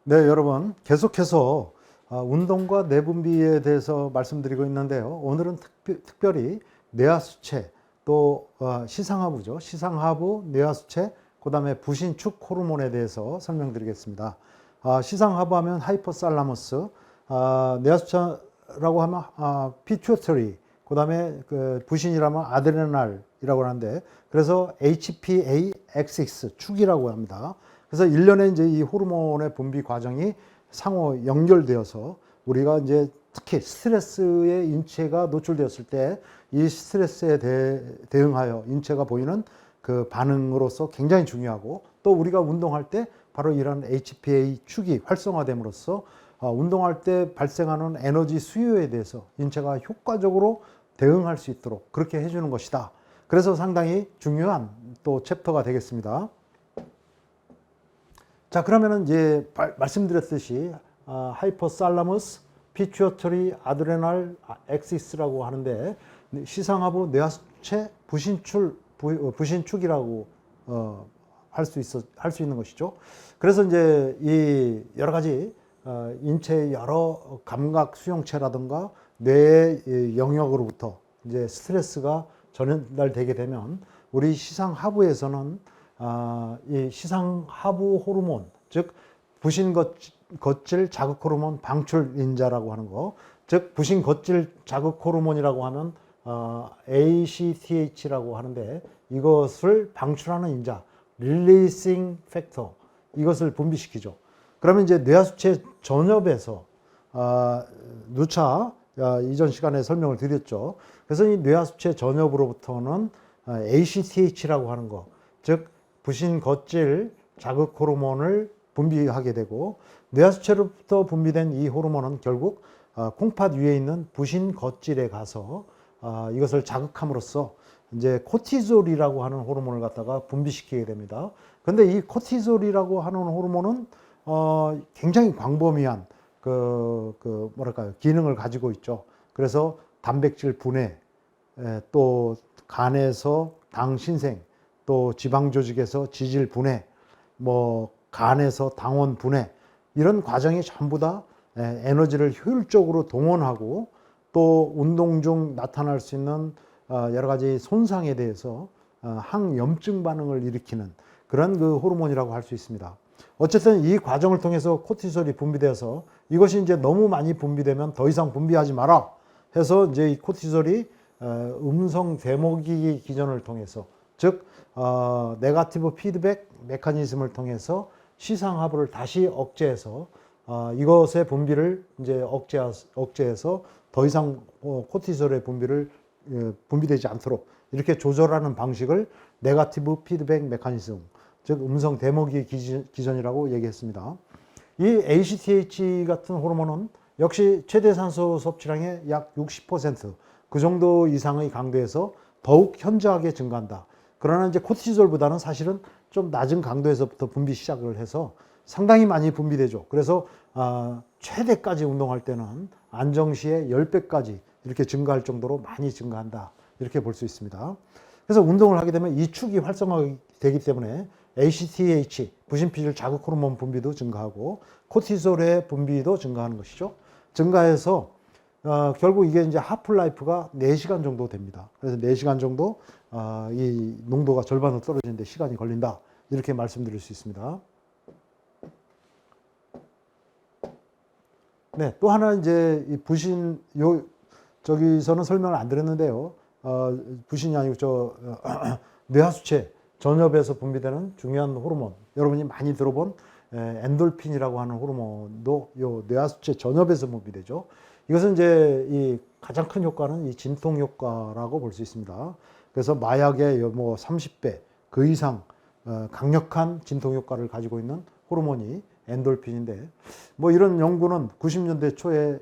네, 여러분 계속해서 운동과 내분비에 대해서 말씀드리고 있는데요. 오늘은 특별히 뇌하수체 또 시상하부죠. 시상하부, 뇌하수체, 그 다음에 부신축 호르몬에 대해서 설명드리겠습니다. 시상하부 하면 하이포살라머스, 뇌하수체라고 하면 피튜터리, 그 다음에 부신이라면 아드레날이라고 하는데, 그래서 HPA axis 축이라고 합니다. 그래서 일련의 이제 이 호르몬의 분비 과정이 상호 연결되어서 우리가 이제 특히 스트레스에 인체가 노출되었을 때 이 스트레스에 대응하여 인체가 보이는 그 반응으로서 굉장히 중요하고, 또 우리가 운동할 때 바로 이런 HPA 축이 활성화됨으로써 운동할 때 발생하는 에너지 수요에 대해서 인체가 효과적으로 대응할 수 있도록 그렇게 해주는 것이다. 그래서 상당히 중요한 또 챕터가 되겠습니다. 자, 그러면은 이제 말씀드렸듯이 하이포살라무스, 피튜어터리, 아드레날 엑시스라고 하는데, 시상하부, 뇌하수체, 부신축이라고 할 수 있는 것이죠. 그래서 이제 이 여러 가지 인체의 여러 감각 수용체라든가 뇌의 영역으로부터 이제 스트레스가 전달되게 되면 우리 시상하부에서는 이 시상하부 호르몬, 즉 부신거질 자극 호르몬 방출 인자라고 하는 거, 즉 부신거질 자극 호르몬이라고 하면 ACTH라고 하는데, 이것을 방출하는 인자, 릴리싱 팩터, 이것을 분비시키죠. 그러면 이제 뇌하수체 전엽에서 누차 이전 시간에 설명을 드렸죠. 그래서 이 뇌하수체 전엽으로부터는 ACTH라고 하는 거, 즉 부신거질 자극 호르몬을 분비하게 되고, 뇌하수체로부터 분비된 이 호르몬은 결국 콩팥 위에 있는 부신거질에 가서 이것을 자극함으로써 이제 코티졸이라고 하는 호르몬을 갖다가 분비시키게 됩니다. 근데 이 코티졸이라고 하는 호르몬은 굉장히 광범위한 뭐랄까요, 기능을 가지고 있죠. 그래서 단백질 분해, 또 간에서 당 신생, 또 지방 조직에서 지질 분해, 뭐 간에서 당원 분해, 이런 과정이 전부 다 에너지를 효율적으로 동원하고, 또 운동 중 나타날 수 있는 여러 가지 손상에 대해서 항염증 반응을 일으키는 그런 그 호르몬이라고 할 수 있습니다. 어쨌든 이 과정을 통해서 코티솔이 분비되어서 이것이 이제 너무 많이 분비되면 더 이상 분비하지 마라 해서 이제 이 코티솔이 음성 데모기 기전을 통해서, 즉 네거티브 피드백 메커니즘을 통해서 시상하부를 다시 억제해서 이것의 분비를 이제 억제해서 더 이상 코티솔의 분비되지 않도록 이렇게 조절하는 방식을 네거티브 피드백 메커니즘, 즉 음성 데모기 기전이라고 얘기했습니다. 이 ACTH 같은 호르몬은 역시 최대 산소 섭취량의 약 60%, 그 정도 이상의 강도에서 더욱 현저하게 증가한다. 그러나 이제 코티졸보다는 사실은 좀 낮은 강도에서부터 분비 시작을 해서 상당히 많이 분비되죠. 그래서 최대까지 운동할 때는 안정시에 10배까지 이렇게 증가할 정도로 많이 증가한다, 이렇게 볼 수 있습니다. 그래서 운동을 하게 되면 이 축이 활성화되기 때문에 ACTH, 부신피질 자극 호르몬 분비도 증가하고 코티솔의 분비도 증가하는 것이죠. 증가해서 결국 이게 이제 하프라이프가 4시간 정도 됩니다. 그래서 4시간 정도 이 농도가 절반으로 떨어지는데 시간이 걸린다, 이렇게 말씀드릴 수 있습니다. 네, 또 하나 이제 이 부신, 저기서는 설명을 안 드렸는데요. 부신이 아니고 뇌하수체 전엽에서 분비되는 중요한 호르몬, 여러분이 많이 들어본 엔돌핀이라고 하는 호르몬도 요 뇌하수체 전엽에서 분비되죠. 이것은 이제 이 가장 큰 효과는 이 진통 효과라고 볼 수 있습니다. 그래서 마약의 뭐 30배 그 이상 강력한 진통 효과를 가지고 있는 호르몬이 엔돌핀인데, 뭐 이런 연구는 90년대 초에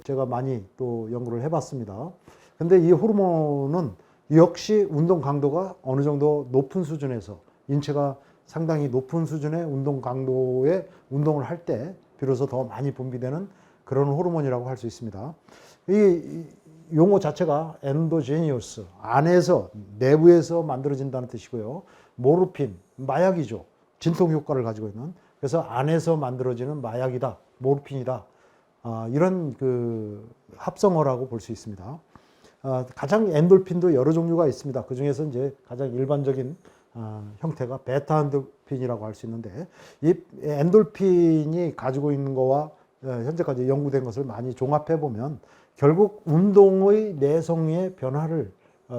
제가 많이 또 연구를 해봤습니다. 근데 이 호르몬은 역시 운동 강도가 어느 정도 높은 수준에서, 인체가 상당히 높은 수준의 운동 강도의 운동을 할 때 비로소 더 많이 분비되는 그런 호르몬이라고 할 수 있습니다. 이 용어 자체가 엔도제니어스, 안에서, 내부에서 만들어진다는 뜻이고요. 모르핀, 마약이죠. 진통 효과를 가지고 있는. 그래서 안에서 만들어지는 마약이다, 모르핀이다. 이런 그 합성어라고 볼 수 있습니다. 가장 엔돌핀도 여러 종류가 있습니다. 그 중에서 이제 가장 일반적인 형태가 베타 엔돌핀이라고 할 수 있는데, 이 엔돌핀이 가지고 있는 거와 현재까지 연구된 것을 많이 종합해 보면 결국 운동의 내성의 변화를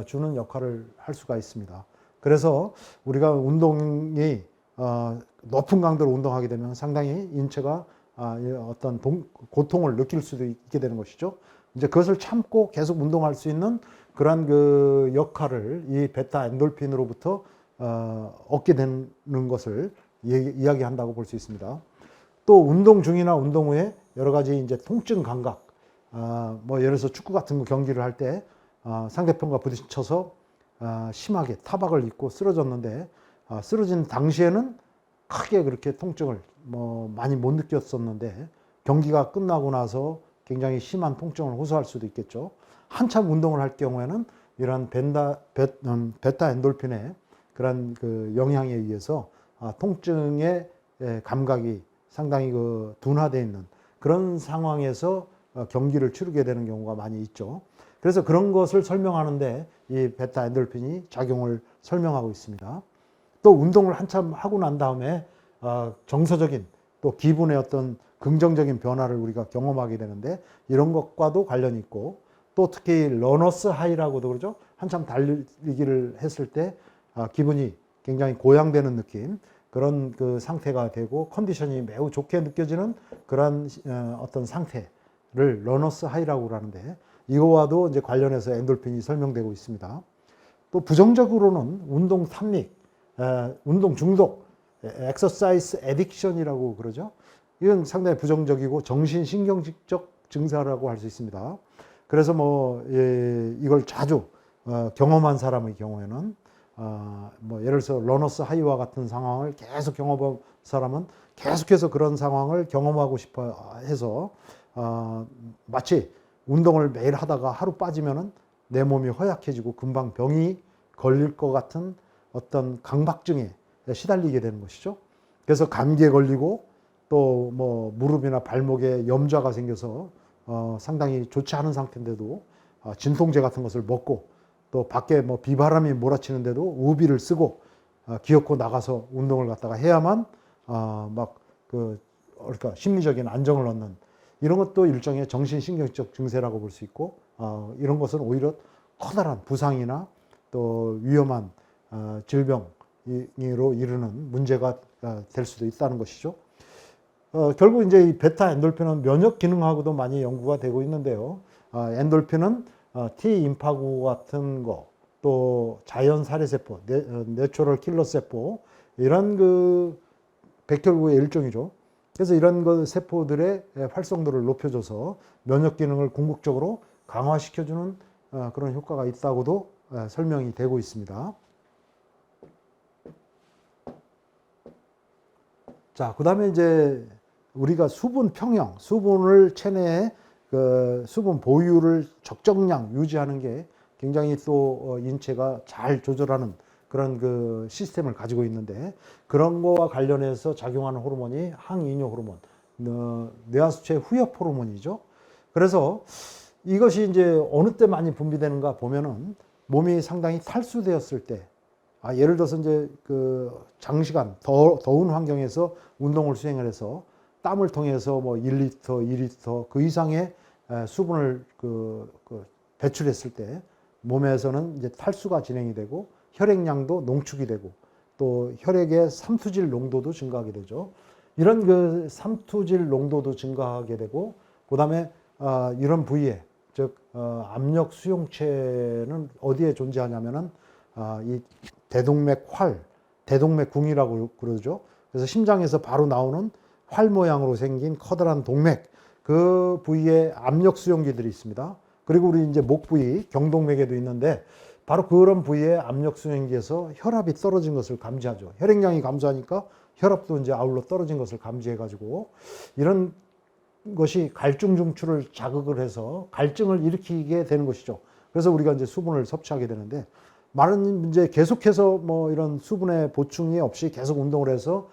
주는 역할을 할 수가 있습니다. 그래서 우리가 운동이 높은 강도로 운동하게 되면 상당히 인체가 어떤 고통을 느낄 수도 있게 되는 것이죠. 이제 그것을 참고 계속 운동할 수 있는 그러한 그 역할을 이 베타 엔돌핀으로부터 얻게 되는 것을 이야기한다고 볼 수 있습니다. 또 운동 중이나 운동 후에 여러 가지 이제 통증 감각, 뭐 예를 들어서 축구 같은 거 경기를 할 때 상대편과 부딪혀서 심하게 타박을 입고 쓰러졌는데, 쓰러진 당시에는 크게 그렇게 통증을 뭐 많이 못 느꼈었는데 경기가 끝나고 나서 굉장히 심한 통증을 호소할 수도 있겠죠. 한참 운동을 할 경우에는 이런 베타 엔돌핀의 그런 그 영향에 의해서 통증의 감각이 상당히 그 둔화되어 있는 그런 상황에서 경기를 치르게 되는 경우가 많이 있죠. 그래서 그런 것을 설명하는데 이 베타 엔돌핀이 작용을 설명하고 있습니다. 또 운동을 한참 하고 난 다음에 정서적인 또 기분의 어떤 긍정적인 변화를 우리가 경험하게 되는데, 이런 것과도 관련이 있고, 또 특히 러너스 하이라고도 그러죠. 한참 달리기를 했을 때 기분이 굉장히 고양되는 느낌, 그런 그 상태가 되고 컨디션이 매우 좋게 느껴지는 그런 어떤 상태를 러너스 하이라고 하는데, 이거와도 이제 관련해서 엔돌핀이 설명되고 있습니다. 또 부정적으로는 운동 탐닉, 운동 중독, 엑서사이즈 애딕션이라고 그러죠. 이건 상당히 부정적이고 정신신경적 증사라고 할 수 있습니다. 그래서 뭐 이걸 자주 경험한 사람의 경우에는 뭐 예를 들어서 러너스 하이와 같은 상황을 계속 경험한 사람은 계속해서 그런 상황을 경험하고 싶어 해서 마치 운동을 매일 하다가 하루 빠지면은 내 몸이 허약해지고 금방 병이 걸릴 것 같은 어떤 강박증에 시달리게 되는 것이죠. 그래서 감기에 걸리고 또 뭐 무릎이나 발목에 염좌가 생겨서 상당히 좋지 않은 상태인데도 진통제 같은 것을 먹고, 또 밖에 뭐 비바람이 몰아치는데도 우비를 쓰고 기어코 나가서 운동을 갖다가 해야만 그러니까 심리적인 안정을 얻는, 이런 것도 일종의 정신신경적 증세라고 볼 수 있고, 이런 것은 오히려 커다란 부상이나 또 위험한 질병으로 이르는 문제가 될 수도 있다는 것이죠. 결국 이제 이 베타 엔돌핀은 면역 기능하고도 많이 연구가 되고 있는데요. 엔돌핀은 T 임파구 같은 거, 또 자연 살해세포, 내추럴 킬러 세포, 이런 그 백혈구의 일종이죠. 그래서 이런 그 세포들의 활성도를 높여줘서 면역 기능을 궁극적으로 강화시켜주는 그런 효과가 있다고도 설명이 되고 있습니다. 자, 그 다음에 이제 우리가 수분 평형, 수분을 체내에 그 수분 보유를 적정량 유지하는 게 굉장히 또 인체가 잘 조절하는 그런 그 시스템을 가지고 있는데, 그런 거와 관련해서 작용하는 호르몬이 항이뇨 호르몬, 뇌하수체 후엽 호르몬이죠. 그래서 이것이 이제 어느 때 많이 분비되는가 보면은 몸이 상당히 탈수되었을 때, 예를 들어서 이제 그 장시간 더운 환경에서 운동을 수행을 해서 땀을 통해서 뭐 1리터, 2리터 그 이상의 수분을 배출했을 때 몸에서는 이제 탈수가 진행이 되고 혈액량도 농축이 되고 또 혈액의 삼투질 농도도 증가하게 되죠. 이런 그 삼투질 농도도 증가하게 되고, 그다음에 이런 부위에, 즉 압력 수용체는 어디에 존재하냐면은 이 대동맥 활, 대동맥궁이라고 그러죠. 그래서 심장에서 바로 나오는 활 모양으로 생긴 커다란 동맥, 그 부위에 압력 수용기들이 있습니다. 그리고 우리 이제 목 부위, 경동맥에도 있는데 바로 그런 부위에 압력 수용기에서 혈압이 떨어진 것을 감지하죠. 혈액량이 감소하니까 혈압도 이제 아울러 떨어진 것을 감지해가지고 이런 것이 갈증 중추를 자극을 해서 갈증을 일으키게 되는 것이죠. 그래서 우리가 이제 수분을 섭취하게 되는데, 많은 이제 계속해서 뭐 이런 수분의 보충이 없이 계속 운동을 해서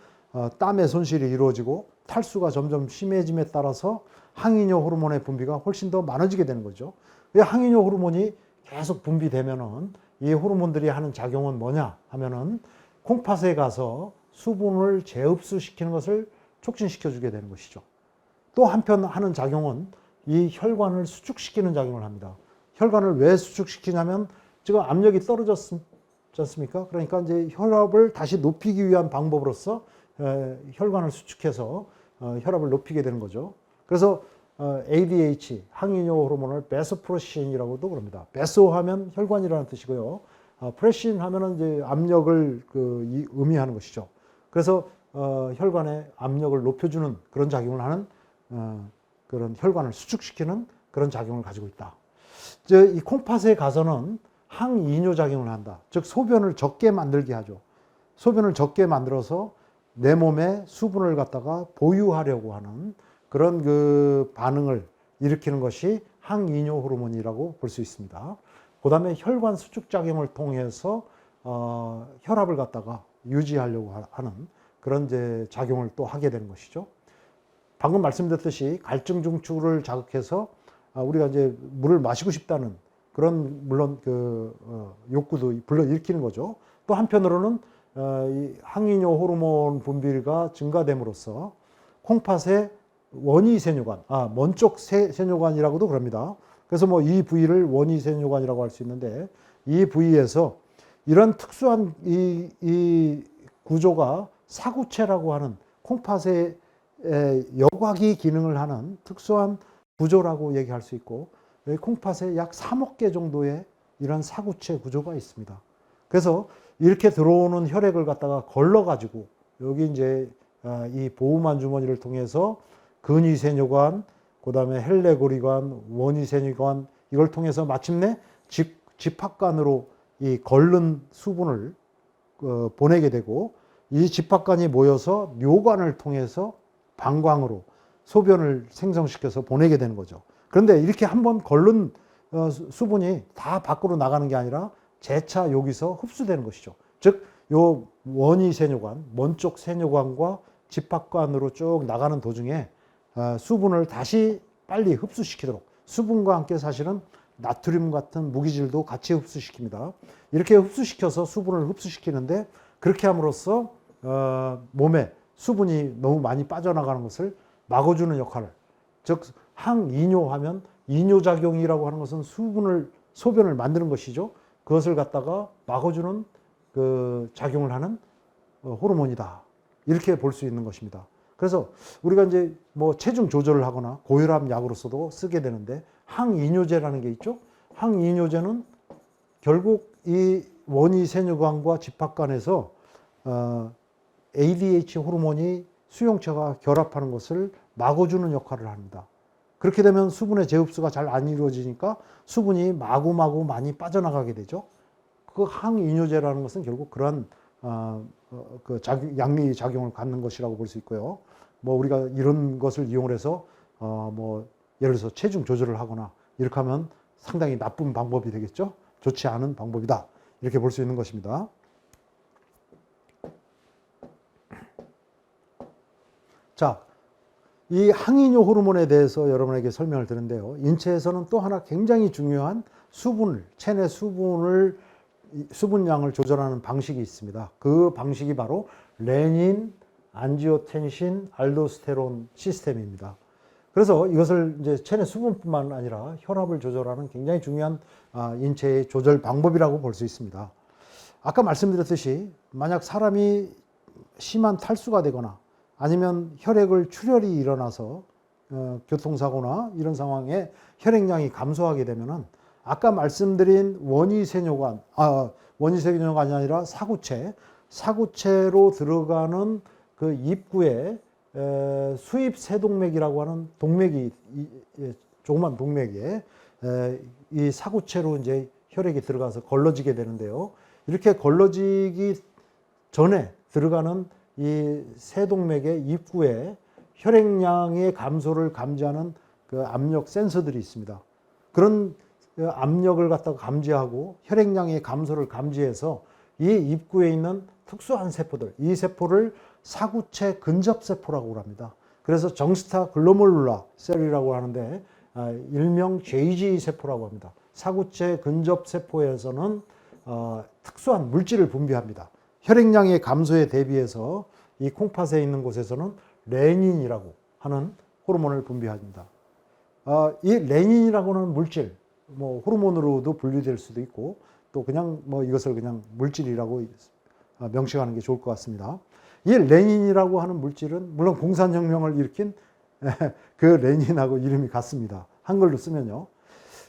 땀의 손실이 이루어지고 탈수가 점점 심해짐에 따라서 항이뇨 호르몬의 분비가 훨씬 더 많아지게 되는 거죠. 왜 항이뇨 호르몬이 계속 분비되면은 이 호르몬들이 하는 작용은 뭐냐 하면은 콩팥에 가서 수분을 재흡수시키는 것을 촉진시켜 주게 되는 것이죠. 또 한편 하는 작용은 이 혈관을 수축시키는 작용을 합니다. 혈관을 왜 수축시키냐면 지금 압력이 떨어졌지 않습니까? 그러니까 이제 혈압을 다시 높이기 위한 방법으로서 혈관을 수축해서 혈압을 높이게 되는 거죠. 그래서 ADH, 항이뇨 호르몬을 베소프레신이라고도 그럽니다. 베소 하면 혈관이라는 뜻이고요. 프레신 하면은 이제 압력을 의미하는 것이죠. 그래서 혈관의 압력을 높여주는 그런 작용을 하는 그런 혈관을 수축시키는 그런 작용을 가지고 있다. 이제 이 콩팥에 가서는 항이뇨 작용을 한다. 즉 소변을 적게 만들게 하죠. 소변을 적게 만들어서 내 몸에 수분을 갖다가 보유하려고 하는 그런 그 반응을 일으키는 것이 항이뇨 호르몬이라고 볼 수 있습니다. 그 다음에 혈관 수축 작용을 통해서 혈압을 갖다가 유지하려고 하는 그런 이제 작용을 또 하게 되는 것이죠. 방금 말씀드렸듯이 갈증 중추를 자극해서 우리가 이제 물을 마시고 싶다는 그런 물론 욕구도 불러일으키는 거죠. 또 한편으로는 이 항이뇨 호르몬 분비가 증가됨으로써 콩팥의 원위세뇨관, 먼쪽 세뇨관이라고도 그럽니다. 그래서 뭐 이 부위를 원위세뇨관이라고 할 수 있는데 이 부위에서 이런 특수한 이 구조가 사구체라고 하는 콩팥의 여과기 기능을 하는 특수한 구조라고 얘기할 수 있고 콩팥에 약 3억 개 정도의 이런 사구체 구조가 있습니다. 그래서 이렇게 들어오는 혈액을 갖다가 걸러가지고 여기 이제 이 보호막 주머니를 통해서 근위세뇨관, 그 다음에 헬레고리관, 원위세뇨관 이걸 통해서 마침내 집합관으로 이 걸른 수분을 보내게 되고 이 집합관이 모여서 뇨관을 통해서 방광으로 소변을 생성시켜서 보내게 되는 거죠. 그런데 이렇게 한번 걸른 수분이 다 밖으로 나가는 게 아니라 재차 여기서 흡수되는 것이죠. 즉, 요 원위세뇨관, 먼쪽 세뇨관과 집합관으로 쭉 나가는 도중에 수분을 다시 빨리 흡수시키도록 수분과 함께 사실은 나트륨 같은 무기질도 같이 흡수시킵니다. 이렇게 흡수시켜서 수분을 흡수시키는데 그렇게 함으로써 몸에 수분이 너무 많이 빠져나가는 것을 막아주는 역할을, 즉 항이뇨 하면 이뇨작용이라고 하는 것은 소변을 만드는 것이죠. 그것을 갖다가 막아주는 그 작용을 하는 호르몬이다. 이렇게 볼 수 있는 것입니다. 그래서 우리가 이제 뭐 체중 조절을 하거나 고혈압 약으로서도 쓰게 되는데 항이뇨제라는 게 있죠. 항이뇨제는 결국 이 원위세뇨관과 집합관에서 ADH 호르몬이 수용체가 결합하는 것을 막아주는 역할을 합니다. 그렇게 되면 수분의 재흡수가 잘 안 이루어지니까 수분이 마구마구 많이 빠져나가게 되죠. 그 항이뇨제라는 것은 결국 그러한 양리 작용을 갖는 것이라고 볼 수 있고요. 뭐 우리가 이런 것을 이용해서 뭐 예를 들어서 체중 조절을 하거나 이렇게 하면 상당히 나쁜 방법이 되겠죠. 좋지 않은 방법이다. 이렇게 볼 수 있는 것입니다. 자, 이 항이뇨 호르몬에 대해서 여러분에게 설명을 드는데요. 인체에서는 또 하나 굉장히 중요한 체내 수분량을 조절하는 방식이 있습니다. 그 방식이 바로 레닌, 안지오텐신, 알도스테론 시스템입니다. 그래서 이것을 이제 체내 수분뿐만 아니라 혈압을 조절하는 굉장히 중요한 인체의 조절 방법이라고 볼 수 있습니다. 아까 말씀드렸듯이 만약 사람이 심한 탈수가 되거나 아니면 혈액을 출혈이 일어나서 교통사고나 이런 상황에 혈액량이 감소하게 되면은 아까 말씀드린 원위세뇨관이 아니라 사구체로 들어가는 그 입구에 수입세동맥이라고 하는 동맥이 조그만 동맥에 이 사구체로 이제 혈액이 들어가서 걸러지게 되는데요. 이렇게 걸러지기 전에 들어가는 이 세동맥의 입구에 혈액량의 감소를 감지하는 그 압력 센서들이 있습니다. 그런 압력을 갖다가 감지하고 혈액량의 감소를 감지해서 이 입구에 있는 특수한 세포들, 이 세포를 사구체 근접세포라고 합니다. 그래서 정스타 글로메룰라 셀이라고 하는데 일명 JG 세포라고 합니다. 사구체 근접세포에서는 특수한 물질을 분비합니다. 혈액량의 감소에 대비해서 이 콩팥에 있는 곳에서는 레닌이라고 하는 호르몬을 분비합니다. 이 레닌이라고 하는 물질, 뭐 호르몬으로도 분류될 수도 있고 또 그냥 뭐 이것을 그냥 물질이라고 명칭하는 게 좋을 것 같습니다. 이 레닌이라고 하는 물질은 물론 공산혁명을 일으킨 그 레닌하고 이름이 같습니다. 한글로 쓰면요.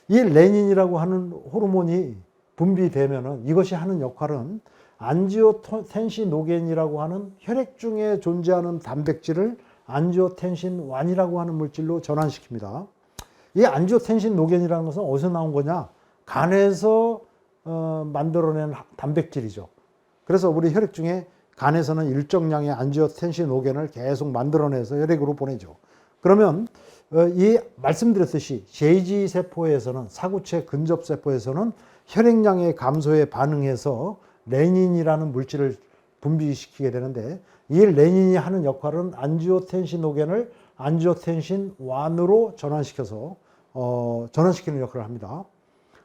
이 레닌이라고 하는 호르몬이 분비되면은 이것이 하는 역할은 안지오텐신노겐이라고 하는 혈액 중에 존재하는 단백질을 안지오텐신 1이라고 하는 물질로 전환시킵니다. 이 안지오텐신노겐이라는 것은 어디서 나온 거냐? 간에서 만들어낸 단백질이죠. 그래서 우리 혈액 중에 간에서는 일정량의 안지오텐신노겐을 계속 만들어내서 혈액으로 보내죠. 그러면 이 말씀드렸듯이 JG 세포에서는 사구체 근접 세포에서는 혈액량의 감소에 반응해서 레닌이라는 물질을 분비시키게 되는데 이 레닌이 하는 역할은 안지오텐신노겐을 안지오텐신 1으로 전환시켜서 전환시키는 역할을 합니다.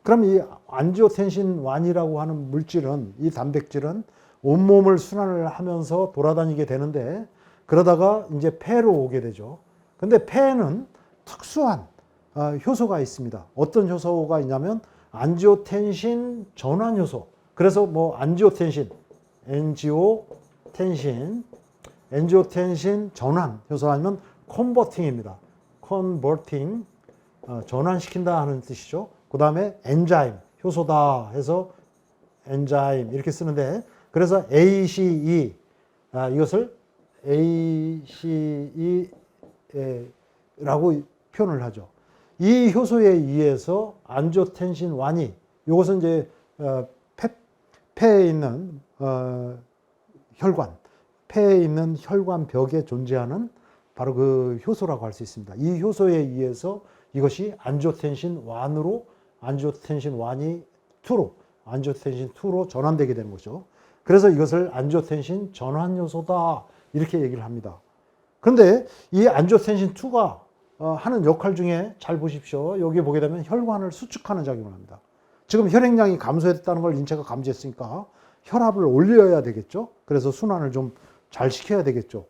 그럼 이 안지오텐신 1이라고 하는 물질은 이 단백질은 온몸을 순환을 하면서 돌아다니게 되는데 그러다가 이제 폐로 오게 되죠. 근데 폐에는 특수한 효소가 있습니다. 어떤 효소가 있냐면 안지오텐신 전환 효소. 그래서 뭐 안지오텐신 전환 효소 아니면 컨버팅입니다. 컨버팅 전환시킨다 하는 뜻이죠. 그 다음에 엔자임 효소다 해서 엔자임 이렇게 쓰는데 그래서 ACE 이것을 ACE라고 표현을 하죠. 이 효소에 의해서 안지오텐신 1이 이것은 이제 폐에 있는 혈관, 폐에 있는 혈관 벽에 존재하는 바로 그 효소라고 할 수 있습니다. 이 효소에 의해서 이것이 안지오텐신 1으로 안지오텐신 1이 2로 전환되게 되는 거죠. 그래서 이것을 안지오텐신 전환 요소다 이렇게 얘기를 합니다. 그런데 이 안지오텐신 2가 하는 역할 중에 잘 보십시오. 여기 보게 되면 혈관을 수축하는 작용을 합니다. 지금 혈액량이 감소했다는 걸 인체가 감지했으니까 혈압을 올려야 되겠죠. 그래서 순환을 좀 잘 시켜야 되겠죠.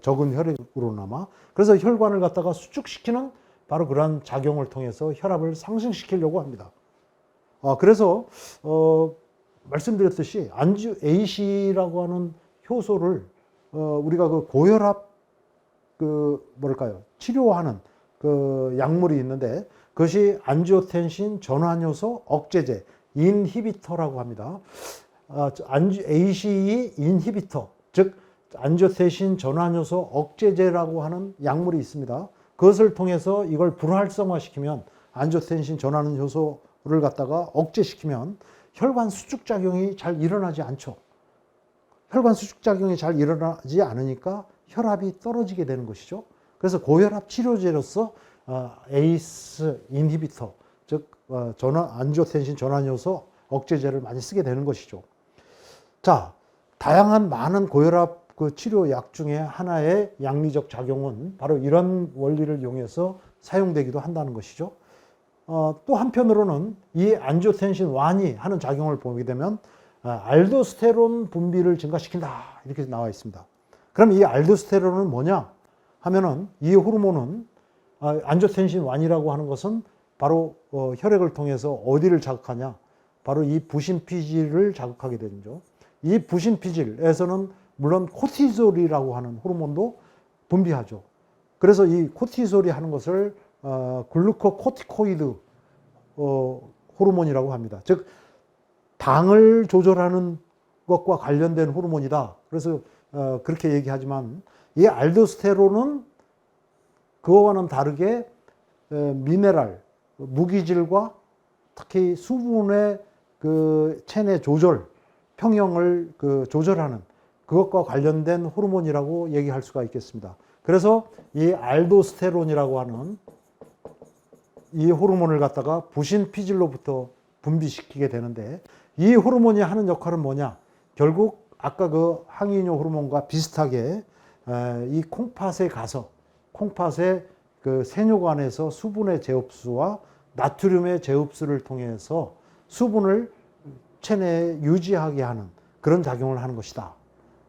적은 혈액으로나마. 그래서 혈관을 갖다가 수축시키는 바로 그러한 작용을 통해서 혈압을 상승시키려고 합니다. 그래서 말씀드렸듯이 AC라고 하는 효소를 우리가 그 고혈압 치료하는 그 약물이 있는데 그것이 안지오텐신 전환효소 억제제 인히비터라고 합니다. ACE 인히비터 즉 안지오텐신 전환효소 억제제라고 하는 약물이 있습니다. 그것을 통해서 이걸 불활성화시키면 안지오텐신 전환효소를 갖다가 억제시키면 혈관 수축작용이 잘 일어나지 않죠. 혈관 수축작용이 잘 일어나지 않으니까 혈압이 떨어지게 되는 것이죠. 그래서 고혈압 치료제로서 ACE 인히비터, 즉 안지오텐신 전환효소 억제제를 많이 쓰게 되는 것이죠. 자, 다양한 많은 고혈압 그 치료약 중에 하나의 양리적 작용은 바로 이런 원리를 이용해서 사용되기도 한다는 것이죠. 또 한편으로는 이 안지오텐신 1이 하는 작용을 보게 되면 알도스테론 분비를 증가시킨다 이렇게 나와 있습니다. 그럼 이 알도스테론은 뭐냐 하면은 이 호르몬은 안지오텐신 1이라고 하는 것은 바로 혈액을 통해서 어디를 자극하냐 바로 이 부신피질을 자극하게 되죠. 이 부신피질에서는 물론 코티졸이라고 하는 호르몬도 분비하죠. 그래서 이 코티졸이 하는 것을 글루코코티코이드 호르몬이라고 합니다. 즉 당을 조절하는 것과 관련된 호르몬이다. 그래서 그렇게 얘기하지만 이 알도스테론은 그거와는 다르게 미네랄, 무기질과 특히 수분의 그 체내 조절, 평형을 조절하는 그것과 관련된 호르몬이라고 얘기할 수가 있겠습니다. 그래서 이 알도스테론이라고 하는 이 호르몬을 갖다가 부신피질로부터 분비시키게 되는데 이 호르몬이 하는 역할은 뭐냐? 결국 아까 그 항이뇨 호르몬과 비슷하게 이 콩팥에 가서 콩팥의 그 세뇨관에서 수분의 재흡수와 나트륨의 재흡수를 통해서 수분을 체내에 유지하게 하는 그런 작용을 하는 것이다.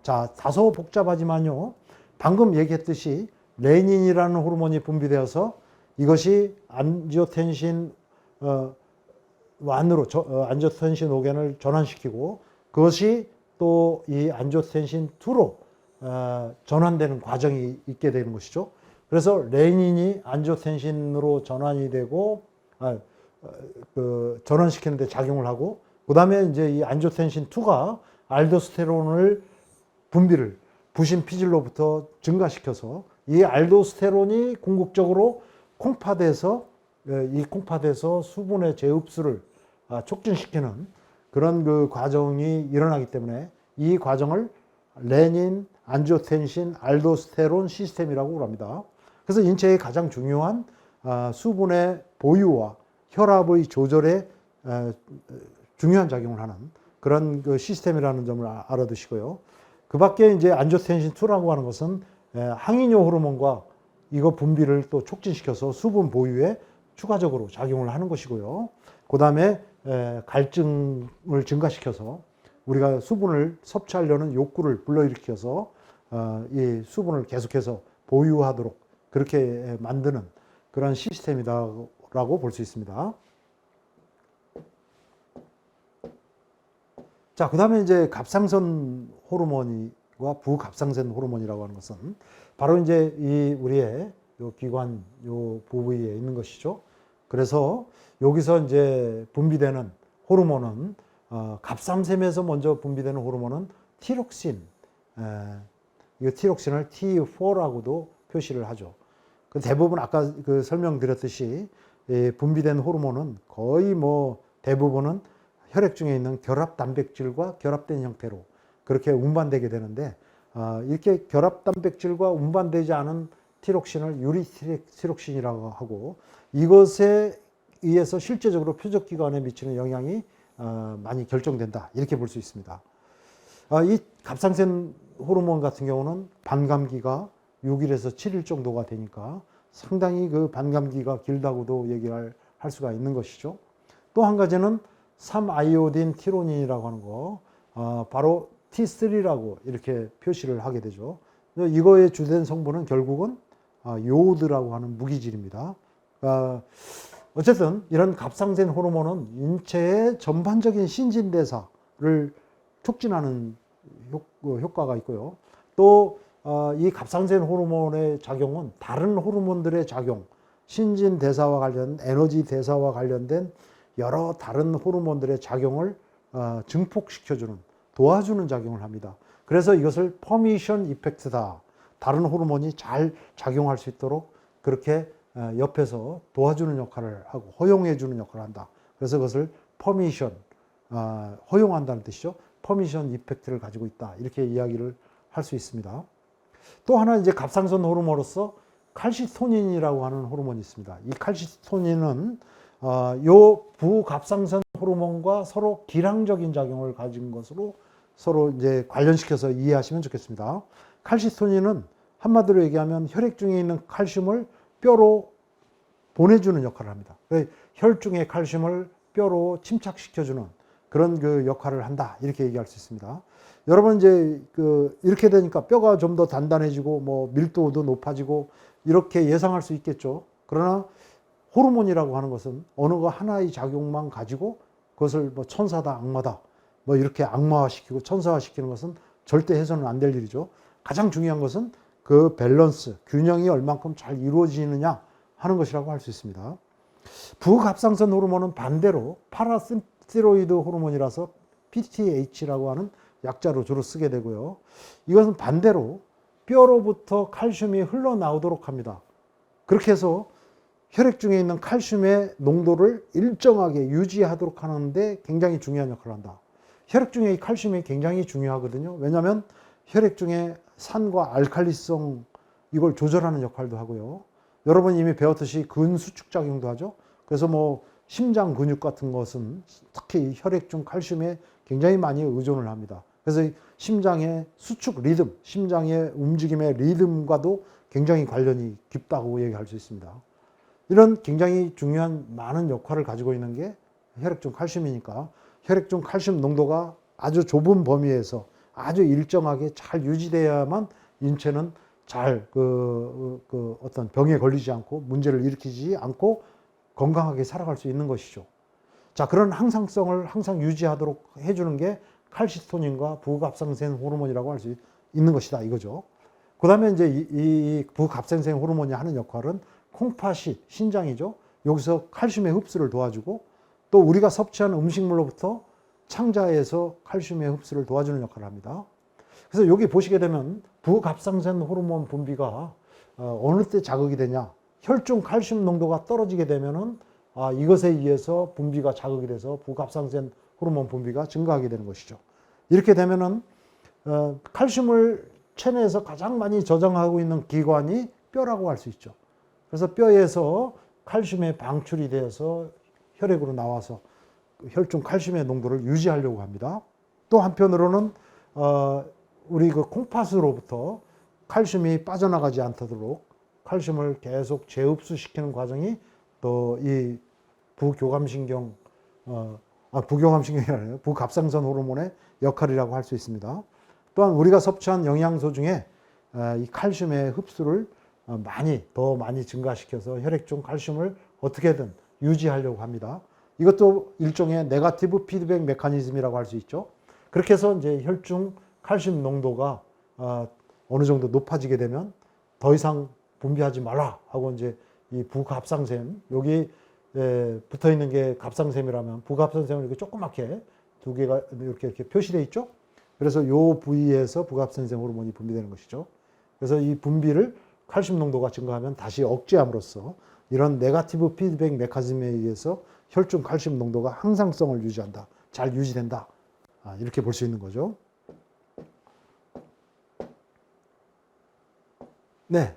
자, 다소 복잡하지만요. 방금 얘기했듯이 레닌이라는 호르몬이 분비되어서 이것이 안지오텐신 1으로 안지오텐신 5gen을 전환시키고 그것이 또 이 안지오텐신 2로 전환되는 과정이 있게 되는 것이죠. 그래서 레닌이 안지오텐신으로 전환이 되고 전환시키는데 작용을 하고 그 다음에 이제 이 안지오텐신 2가 알도스테론을 분비를 부신 피질로부터 증가시켜서 이 알도스테론이 궁극적으로 콩팥에서 수분의 재흡수를 촉진시키는 그런 그 과정이 일어나기 때문에 이 과정을 레닌, 안지오텐신, 알도스테론 시스템이라고 합니다. 그래서 인체의 가장 중요한 수분의 보유와 혈압의 조절에 중요한 작용을 하는 그런 그 시스템이라는 점을 알아두시고요. 그 밖에 이제 안지오텐신 2라고 하는 것은 항이뇨 호르몬과 이거 분비를 또 촉진시켜서 수분 보유에 추가적으로 작용을 하는 것이고요. 그 다음에 갈증을 증가시켜서 우리가 수분을 섭취하려는 욕구를 불러일으켜서 이 수분을 계속해서 보유하도록 그렇게 만드는 그런 시스템이다라고 볼 수 있습니다. 자, 그 다음에 이제 갑상선 호르몬과 부갑상선 호르몬이라고 하는 것은 바로 이제 이 우리의 요 기관, 요 부위에 있는 것이죠. 그래서 여기서 이제 분비되는 호르몬은 갑상샘에서 먼저 분비되는 호르몬은 티록신, 이 티록신을 T4라고도 표시를 하죠. 그 대부분 아까 그 설명드렸듯이 분비된 호르몬은 거의 뭐 대부분은 혈액 중에 있는 결합 단백질과 결합된 형태로 그렇게 운반되게 되는데 이렇게 결합 단백질과 운반되지 않은 티록신을 유리티록신이라고 하고 이것에 의해서 실제적으로 표적기관에 미치는 영향이 많이 결정된다 이렇게 볼 수 있습니다. 이 갑상선 호르몬 같은 경우는 반감기가 6일에서 7일 정도가 되니까 상당히 그 반감기가 길다고도 얘기를 할 수가 있는 것이죠. 또 한 가지는 3아이오딘 티로닌이라고 하는 거 바로 T3라고 이렇게 표시를 하게 되죠. 이거의 주된 성분은 결국은 요오드라고 하는 무기질입니다. 어쨌든 이런 갑상선 호르몬은 인체의 전반적인 신진대사를 촉진하는 효과가 있고요. 또 이 갑상선 호르몬의 작용은 다른 호르몬들의 작용, 신진대사와 관련된 에너지 대사와 관련된 여러 다른 호르몬들의 작용을 증폭시켜주는 도와주는 작용을 합니다. 그래서 이것을 퍼미션 이펙트다. 다른 호르몬이 잘 작용할 수 있도록 그렇게 옆에서 도와주는 역할을 하고 허용해주는 역할을 한다. 그래서 그것을 퍼미션, 허용한다는 뜻이죠. 퍼미션 이펙트를 가지고 있다. 이렇게 이야기를 할 수 있습니다. 또 하나 이제 갑상선 호르몬으로서 칼시토닌이라고 하는 호르몬이 있습니다. 이 칼시토닌은 요 부갑상선 호르몬과 서로 기량적인 작용을 가진 것으로 서로 이제 관련시켜서 이해하시면 좋겠습니다. 칼시토닌은 한마디로 얘기하면 혈액 중에 있는 칼슘을 뼈로 보내주는 역할을 합니다. 혈중의 칼슘을 뼈로 침착시켜주는 그런 그 역할을 한다 이렇게 얘기할 수 있습니다. 여러분 이제 이렇게 되니까 뼈가 좀 더 단단해지고 뭐 밀도도 높아지고 이렇게 예상할 수 있겠죠. 그러나 호르몬이라고 하는 것은 어느 거 하나의 작용만 가지고 그것을 뭐 천사다 악마다 뭐 이렇게 악마화시키고 천사화시키는 것은 절대 해서는 안 될 일이죠. 가장 중요한 것은 그 밸런스, 균형이 얼만큼 잘 이루어지느냐 하는 것이라고 할 수 있습니다. 부갑상선 호르몬은 반대로 파라시티로이드 호르몬이라서 PTH라고 하는 약자로 주로 쓰게 되고요. 이것은 반대로 뼈로부터 칼슘이 흘러나오도록 합니다. 그렇게 해서 혈액 중에 있는 칼슘의 농도를 일정하게 유지하도록 하는데 굉장히 중요한 역할을 한다. 혈액 중에 이 칼슘이 굉장히 중요하거든요. 왜냐하면 혈액 중에 산과 알칼리성 이걸 조절하는 역할도 하고요. 여러분 이미 배웠듯이 근수축작용도 하죠. 그래서 뭐 심장 근육 같은 것은 특히 혈액 중 칼슘에 굉장히 많이 의존을 합니다. 그래서 심장의 수축 리듬, 심장의 움직임의 리듬과도 굉장히 관련이 깊다고 얘기할 수 있습니다. 이런 굉장히 중요한 많은 역할을 가지고 있는 게 혈액중 칼슘이니까 혈액중 칼슘 농도가 아주 좁은 범위에서 아주 일정하게 잘 유지돼야만 인체는 잘 어떤 병에 걸리지 않고 문제를 일으키지 않고 건강하게 살아갈 수 있는 것이죠. 자, 그런 항상성을 항상 유지하도록 해주는 게 칼시토닌과 부갑상생 호르몬이라고 할 수 있는 것이다 이거죠. 그 다음에 이제 이 부갑상생 호르몬이 하는 역할은 콩팥이 신장이죠. 여기서 칼슘의 흡수를 도와주고 또 우리가 섭취한 음식물로부터 창자에서 칼슘의 흡수를 도와주는 역할을 합니다. 그래서 여기 보시게 되면 부갑상생 호르몬 분비가 어느 때 자극이 되냐, 혈중 칼슘 농도가 떨어지게 되면은 이것에 의해서 분비가 자극이 돼서 부갑상생 호르몬 분비가 증가하게 되는 것이죠. 이렇게 되면은 칼슘을 체내에서 가장 많이 저장하고 있는 기관이 뼈라고 할 수 있죠. 그래서 뼈에서 칼슘이 방출이 되어서 혈액으로 나와서 혈중 칼슘의 농도를 유지하려고 합니다. 또 한편으로는 우리 그 콩팥으로부터 칼슘이 빠져나가지 않도록 칼슘을 계속 재흡수시키는 과정이 또 이 부교감신경 부교감신경이 아니라 부갑상선 호르몬의 역할이라고 할 수 있습니다. 또한 우리가 섭취한 영양소 중에 이 칼슘의 흡수를 더 많이 증가시켜서 혈액중 칼슘을 어떻게든 유지하려고 합니다. 이것도 일종의 네거티브 피드백 메커니즘이라고 할 수 있죠. 그렇게 해서 이제 혈중 칼슘 농도가 어느 정도 높아지게 되면 더 이상 분비하지 말라 하고 이제 이 부갑상샘, 여기 붙어 있는 게 갑상샘이라면 부갑상샘은 이렇게 조그맣게 두 개가 이렇게 표시되어 있죠. 그래서 요 부위에서 부갑상샘 호르몬이 분비되는 것이죠. 그래서 이 분비를 칼슘 농도가 증가하면 다시 억제함으로써 이런 네거티브 피드백 메커니즘에 의해서 혈중 칼슘 농도가 항상성을 유지한다. 잘 유지된다. 이렇게 볼 수 있는 거죠. 네.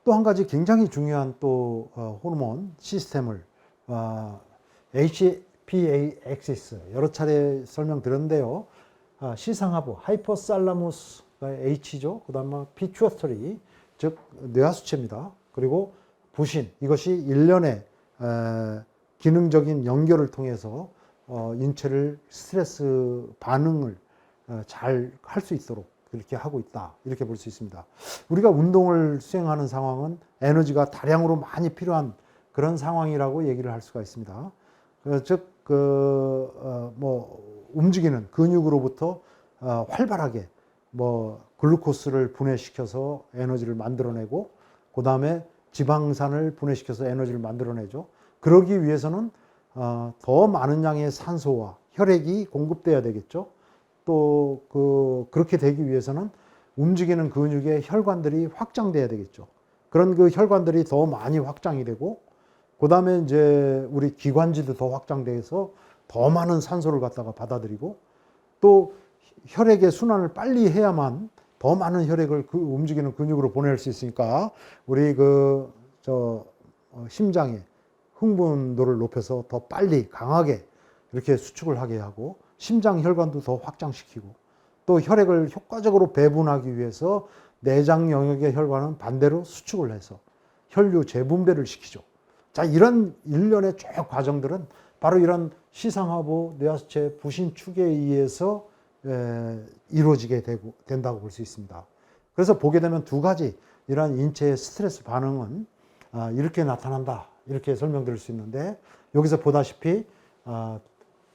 또 한 가지 굉장히 중요한 또 호르몬 시스템을 HPA 액시스 여러 차례 설명드렸는데요. 시상하부, 하이포살라무스가 H죠. 그 다음에 피튜어터리, 즉 뇌하수체입니다. 그리고 부신, 이것이 일련의 기능적인 연결을 통해서 인체를 스트레스 반응을 잘 할 수 있도록 그렇게 하고 있다. 이렇게 볼 수 있습니다. 우리가 운동을 수행하는 상황은 에너지가 다량으로 많이 필요한 그런 상황이라고 얘기를 할 수가 있습니다. 즉, 움직이는 근육으로부터 활발하게 글루코스를 분해시켜서 에너지를 만들어내고, 그 다음에 지방산을 분해시켜서 에너지를 만들어내죠. 그러기 위해서는 더 많은 양의 산소와 혈액이 공급돼야 되겠죠. 또 그렇게 되기 위해서는 움직이는 근육의 혈관들이 확장돼야 되겠죠. 그런 그 혈관들이 더 많이 확장이 되고, 그 다음에 이제 우리 기관지도 더 확장돼서 더 많은 산소를 갖다가 받아들이고, 또 혈액의 순환을 빨리 해야만 더 많은 혈액을 그 움직이는 근육으로 보낼 수 있으니까 우리 심장의 흥분도를 높여서 더 빨리 강하게 이렇게 수축을 하게 하고, 심장 혈관도 더 확장시키고, 또 혈액을 효과적으로 배분하기 위해서 내장 영역의 혈관은 반대로 수축을 해서 혈류 재분배를 시키죠. 자, 이런 일련의 쭉 과정들은 바로 이런 시상하부 뇌하수체 부신축에 의해서 이루어지게 된다고 볼 수 있습니다. 그래서 보게 되면 두 가지 이러한 인체의 스트레스 반응은 이렇게 나타난다, 이렇게 설명드릴 수 있는데, 여기서 보다시피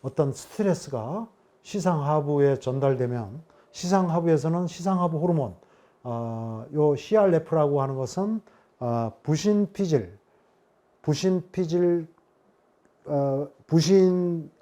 어떤 스트레스가 시상하부에 전달되면 시상하부에서는 시상하부 호르몬, 요 CRF라고 하는 것은 부신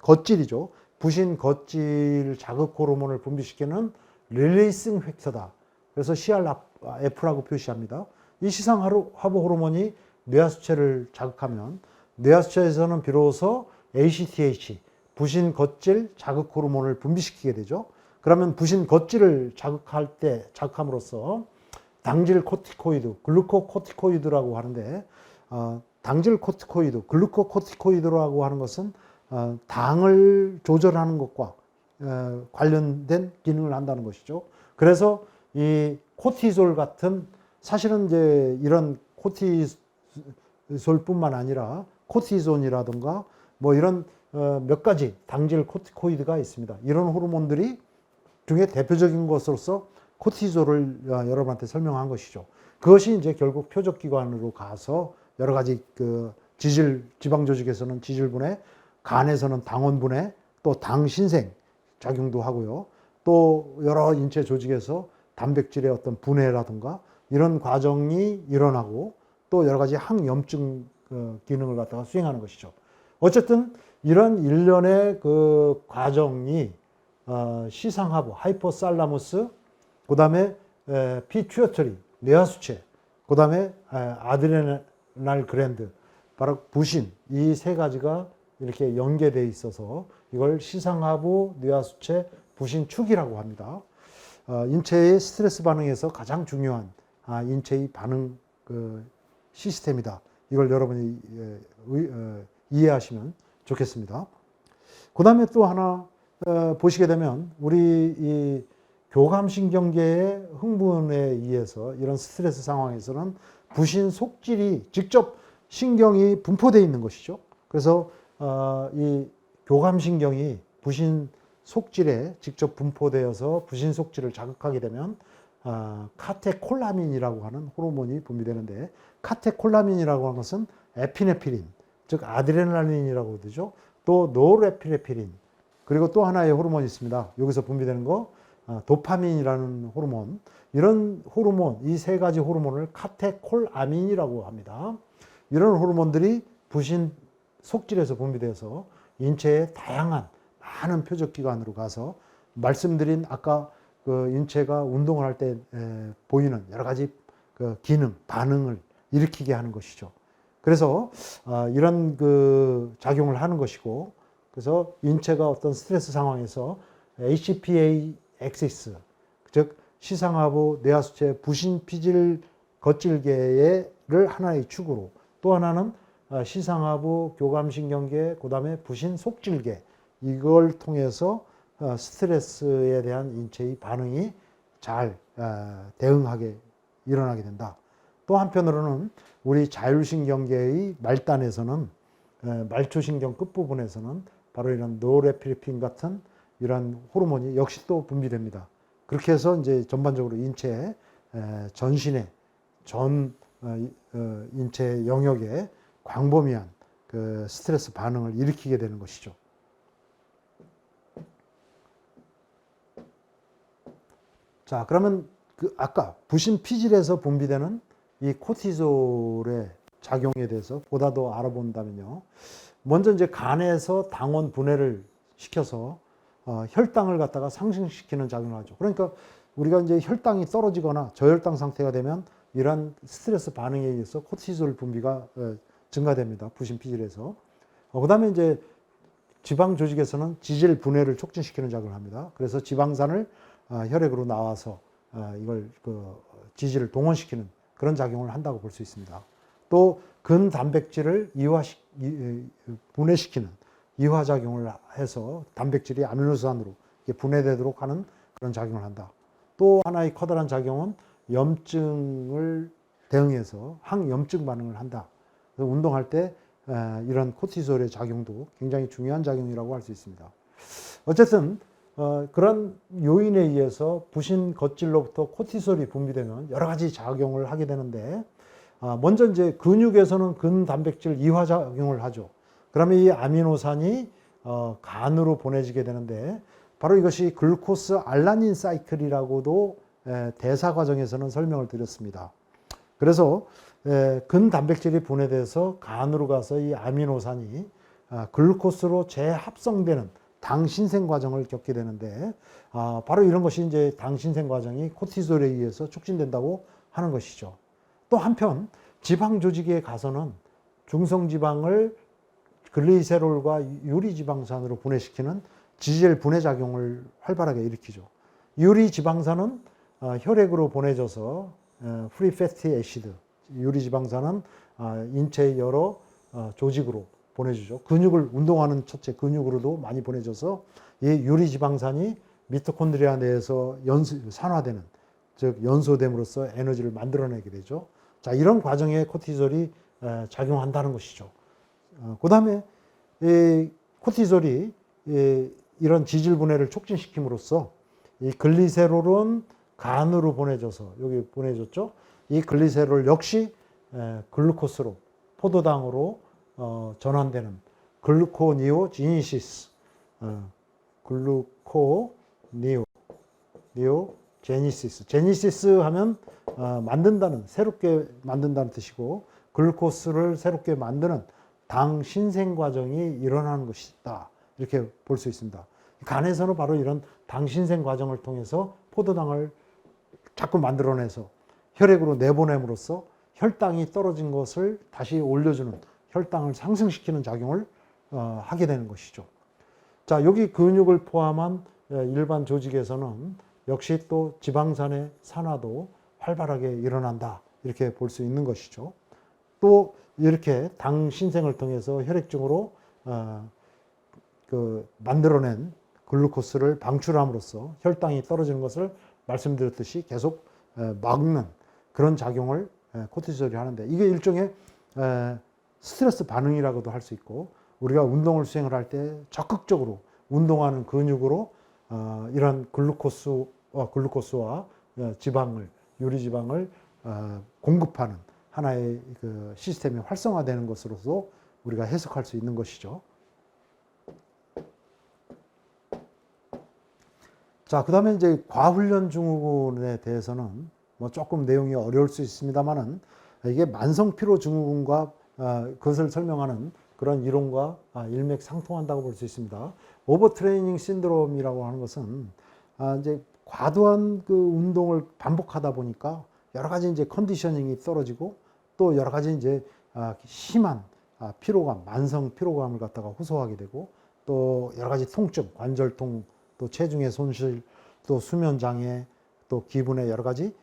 겉질이죠. 부신 겉질 자극 호르몬을 분비시키는 릴리싱 팩터다. 그래서 CRF라고 표시합니다. 이 시상하부 호르몬이 뇌하수체를 자극하면 뇌하수체에서는 비로소 ACTH, 부신 겉질 자극 호르몬을 분비시키게 되죠. 그러면 부신 겉질을 자극함으로써 당질 코티코이드, 글루코코티코이드라고 하는데, 당질 코티코이드, 글루코코티코이드라고 하는 것은 당을 조절하는 것과 관련된 기능을 한다는 것이죠. 그래서 이 코티졸 같은 사실은 이제 이런 코티솔뿐만 아니라 코티존이라든가 뭐 이런 몇 가지 당질 코티코이드가 있습니다. 이런 호르몬들이 중에 대표적인 것으로서 코티졸을 여러분한테 설명한 것이죠. 그것이 이제 결국 표적기관으로 가서 여러 가지 그 지방 조직에서는 지질분해, 간에서는 당원분해, 또 당신생 작용도 하고요. 또 여러 인체 조직에서 단백질의 어떤 분해라든가 이런 과정이 일어나고 또 여러 가지 항염증 기능을 갖다가 수행하는 것이죠. 어쨌든 이런 일련의 그 과정이 시상하부, 하이포살라무스, 그 다음에 피튜어터리, 뇌하수체, 그 다음에 아드레날 그랜드, 바로 부신, 이 세 가지가 이렇게 연계되어 있어서 이걸 시상하부, 뇌하수체, 부신축이라고 합니다. 인체의 스트레스 반응에서 가장 중요한 인체의 반응 그 시스템이다. 이걸 여러분이 이해하시면 좋겠습니다. 그 다음에 또 하나 보시게 되면 우리 이 교감신경계의 흥분에 의해서 이런 스트레스 상황에서는 부신 속질이 직접 신경이 분포되어 있는 것이죠. 그래서 이 교감신경이 부신 속질에 직접 분포되어서 부신 속질을 자극하게 되면 카테콜라민이라고 하는 호르몬이 분비되는데, 카테콜라민이라고 하는 것은 에피네피린, 즉 아드레날린이라고 그러죠. 또 노르에피네피린, 그리고 또 하나의 호르몬이 있습니다. 여기서 분비되는 거 도파민이라는 호르몬. 이런 호르몬, 이 세 가지 호르몬을 카테콜아민이라고 합니다. 이런 호르몬들이 부신 속질에서 분비돼서 인체의 다양한 많은 표적기관으로 가서 말씀드린 아까 그 인체가 운동을 할 때 보이는 여러 가지 그 기능, 반응을 일으키게 하는 것이죠. 그래서 이런 그 작용을 하는 것이고, 그래서 인체가 어떤 스트레스 상황에서 HPA 엑시스, 즉 시상하부, 뇌하수체, 부신 피질 거칠계를 하나의 축으로, 또 하나는 시상하부, 교감신경계, 그 다음에 부신 속질계, 이걸 통해서 스트레스에 대한 인체의 반응이 잘 대응하게 일어나게 된다. 또 한편으로는 우리 자율신경계의 말단에서는, 말초신경 끝부분에서는 바로 이런 노르에피네프린 같은 이런 호르몬이 역시 또 분비됩니다. 그렇게 해서 이제 전반적으로 인체 전신의 전 인체 영역에 광범위한 그 스트레스 반응을 일으키게 되는 것이죠. 자, 그러면 그 아까 부신 피질에서 분비되는 이 코티졸의 작용에 대해서 보다 더 알아본다면요. 먼저 이제 간에서 당원 분해를 시켜서 혈당을 갖다가 상승시키는 작용을 하죠. 그러니까 우리가 이제 혈당이 떨어지거나 저혈당 상태가 되면 이러한 스트레스 반응에 의해서 코티졸 분비가 증가됩니다. 부신 피질에서. 그 다음에 이제 지방 조직에서는 지질 분해를 촉진시키는 작용을 합니다. 그래서 지방산을 혈액으로 나와서 이걸 그 지질을 동원시키는 그런 작용을 한다고 볼 수 있습니다. 또 근단백질을 분해시키는 이화작용을 해서 단백질이 아미노산으로 분해되도록 하는 그런 작용을 한다. 또 하나의 커다란 작용은 염증을 대응해서 항염증 반응을 한다. 그래서 운동할 때 이런 코티솔의 작용도 굉장히 중요한 작용이라고 할 수 있습니다. 어쨌든 그런 요인에 의해서 부신 겉질로부터 코티솔이 분비되면 여러 가지 작용을 하게 되는데, 먼저 이제 근육에서는 근단백질 이화작용을 하죠. 그러면 이 아미노산이 간으로 보내지게 되는데, 바로 이것이 글루코스 알라닌 사이클이라고도 대사 과정에서는 설명을 드렸습니다. 그래서 근단백질이 분해돼서 간으로 가서 이 아미노산이 글루코스로 재합성되는 당신생 과정을 겪게 되는데, 바로 이런 것이 이제 당신생 과정이 코티솔에 의해서 촉진된다고 하는 것이죠. 또 한편 지방 조직에 가서는 중성지방을 글리세롤과 유리지방산으로 분해시키는 지질 분해 작용을 활발하게 일으키죠. 유리지방산은 혈액으로 보내져서 프리 패티 애시드, 유리지방산은 인체의 여러 조직으로 보내주죠. 근육을 운동하는 첫째 근육으로도 많이 보내줘서 이 유리지방산이 미토콘드리아 내에서 산화되는, 즉 연소됨으로써 에너지를 만들어내게 되죠. 자, 이런 과정에 코티솔이 작용한다는 것이죠. 그 다음에 코티솔이 이런 지질 분해를 촉진시킴으로써 이 글리세롤은 간으로 보내져서 여기 보내줬죠. 이 글리세롤 역시 글루코스로, 포도당으로 전환되는 글루코니오지니시스, 글루코니오제니시스. 제니시스 하면 만든다는, 새롭게 만든다는 뜻이고, 글루코스를 새롭게 만드는 당 신생 과정이 일어나는 것이다. 이렇게 볼 수 있습니다. 간에서는 바로 이런 당 신생 과정을 통해서 포도당을 자꾸 만들어내서 혈액으로 내보냄으로써 혈당이 떨어진 것을 다시 올려주는, 혈당을 상승시키는 작용을 하게 되는 것이죠. 자, 여기 근육을 포함한 일반 조직에서는 역시 또 지방산의 산화도 활발하게 일어난다. 이렇게 볼 수 있는 것이죠. 또 이렇게 당 신생을 통해서 혈액중으로 만들어낸 글루코스를 방출함으로써 혈당이 떨어지는 것을 말씀드렸듯이 계속 막는 그런 작용을 코티솔이 하는데, 이게 일종의 스트레스 반응이라고도 할 수 있고, 우리가 운동을 수행을 할 때 적극적으로 운동하는 근육으로 이런 글루코스와 지방을, 유리지방을 공급하는 하나의 그 시스템이 활성화되는 것으로서 우리가 해석할 수 있는 것이죠. 자, 그 다음에 이제 과훈련 증후군에 대해서는 뭐 조금 내용이 어려울 수 있습니다만은, 이게 만성 피로 증후군과 그것을 설명하는 그런 이론과 일맥상통한다고 볼 수 있습니다. 오버트레이닝 신드롬이라고 하는 것은 이제 과도한 그 운동을 반복하다 보니까 여러 가지 이제 컨디셔닝이 떨어지고, 또 여러 가지 이제 심한 피로감, 만성 피로감을 갖다가 호소하게 되고, 또 여러 가지 통증, 관절통, 또 체중의 손실, 또 수면 장애, 또 기분의 여러 가지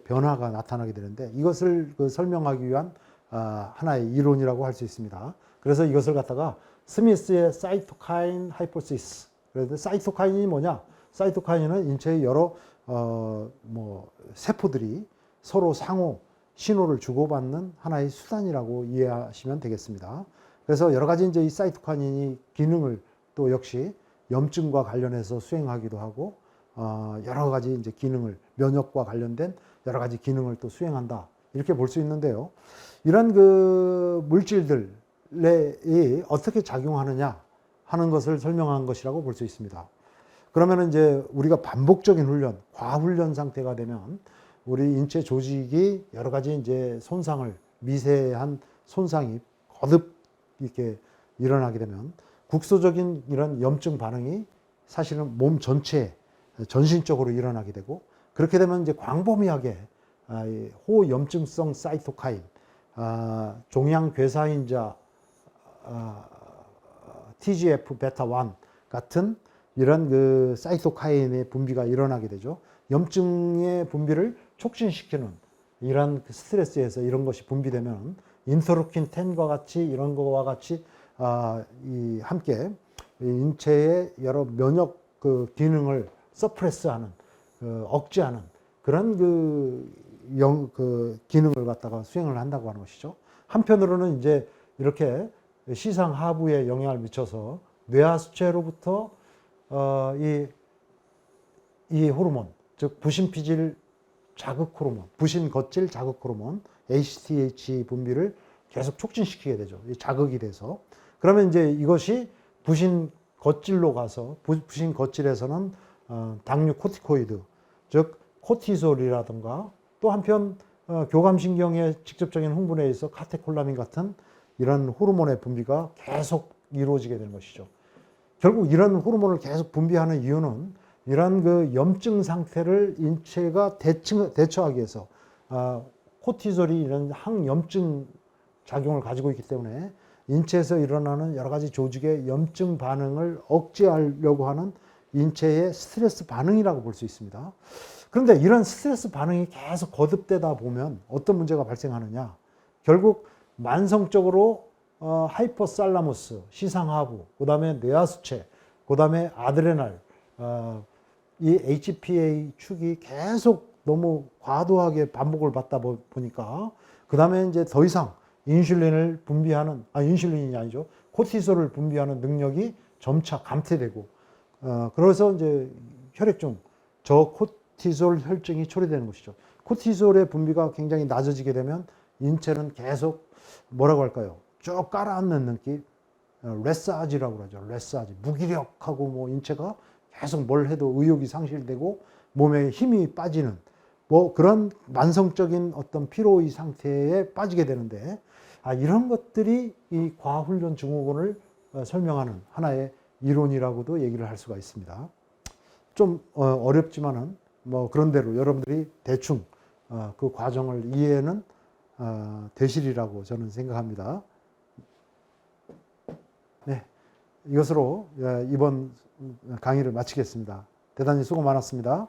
변화가 나타나게 되는데, 이것을 설명하기 위한 하나의 이론이라고 할 수 있습니다. 그래서 이것을 갖다가 스미스의 사이토카인 하이포시스. 그래서 사이토카인이 뭐냐? 사이토카인은 인체의 여러 세포들이 서로 상호 신호를 주고받는 하나의 수단이라고 이해하시면 되겠습니다. 그래서 여러 가지 이제 이 사이토카인이 기능을 또 역시 염증과 관련해서 수행하기도 하고, 여러 가지 이제 기능을, 면역과 관련된 여러 가지 기능을 또 수행한다. 이렇게 볼 수 있는데요. 이런 그 물질들이 어떻게 작용하느냐 하는 것을 설명한 것이라고 볼 수 있습니다. 그러면 이제 우리가 반복적인 훈련, 과훈련 상태가 되면 우리 인체 조직이 여러 가지 이제 손상을, 미세한 손상이 거듭 이렇게 일어나게 되면 국소적인 이런 염증 반응이 사실은 몸 전체에 전신적으로 일어나게 되고, 그렇게 되면 이제 광범위하게 호염증성 사이토카인, 종양괴사인자 TGF 베타1 같은 이런 그 사이토카인의 분비가 일어나게 되죠. 염증의 분비를 촉진시키는 이런 스트레스에서 이런 것이 분비되면 인터루킨 10과 같이, 이런 거와 같이 함께 인체의 여러 면역 그 기능을 서프레스하는, 억제하는 그런 그 기능을 갖다가 수행을 한다고 하는 것이죠. 한편으로는 이제 이렇게 시상 하부에 영향을 미쳐서 뇌하수체로부터 이 호르몬, 즉 부신피질 자극 호르몬, 부신 겉질 자극 호르몬 HTH 분비를 계속 촉진시키게 되죠. 자극이 돼서. 그러면 이제 이것이 부신 겉질로 가서, 부신 겉질에서는 당류 코티코이드, 즉 코티솔이라든가, 또 한편 교감신경의 직접적인 흥분에 의해서 카테콜라민 같은 이런 호르몬의 분비가 계속 이루어지게 되는 것이죠. 결국 이런 호르몬을 계속 분비하는 이유는 이런 그 염증 상태를 인체가 대처하기 위해서, 코티솔이 이런 항염증 작용을 가지고 있기 때문에 인체에서 일어나는 여러 가지 조직의 염증 반응을 억제하려고 하는 인체의 스트레스 반응이라고 볼 수 있습니다. 그런데 이런 스트레스 반응이 계속 거듭되다 보면 어떤 문제가 발생하느냐? 결국 만성적으로 하이포살라무스, 시상하부, 그 다음에 뇌하수체, 그 다음에 아드레날, 이 HPA 축이 계속 너무 과도하게 반복을 받다 보니까 그 다음에 이제 더 이상 인슐린을 분비하는, 인슐린이 아니죠. 코티솔을 분비하는 능력이 점차 감퇴되고, 그래서 이제 혈액중 저코티솔 혈증이 초래되는 것이죠. 코티솔의 분비가 굉장히 낮아지게 되면 인체는 계속 뭐라고 할까요? 쭉 깔아앉는 느낌, 레사지라고 그러죠. 레사지. 무기력하고 뭐 인체가 계속 뭘 해도 의욕이 상실되고 몸에 힘이 빠지는 뭐 그런 만성적인 어떤 피로의 상태에 빠지게 되는데, 이런 것들이 이 과훈련 증후군을 설명하는 하나의 이론이라고도 얘기를 할 수가 있습니다. 좀 어렵지만은 뭐 그런대로 여러분들이 대충 그 과정을 이해는 되시리라고 저는 생각합니다. 네, 이것으로 이번 강의를 마치겠습니다. 대단히 수고 많았습니다.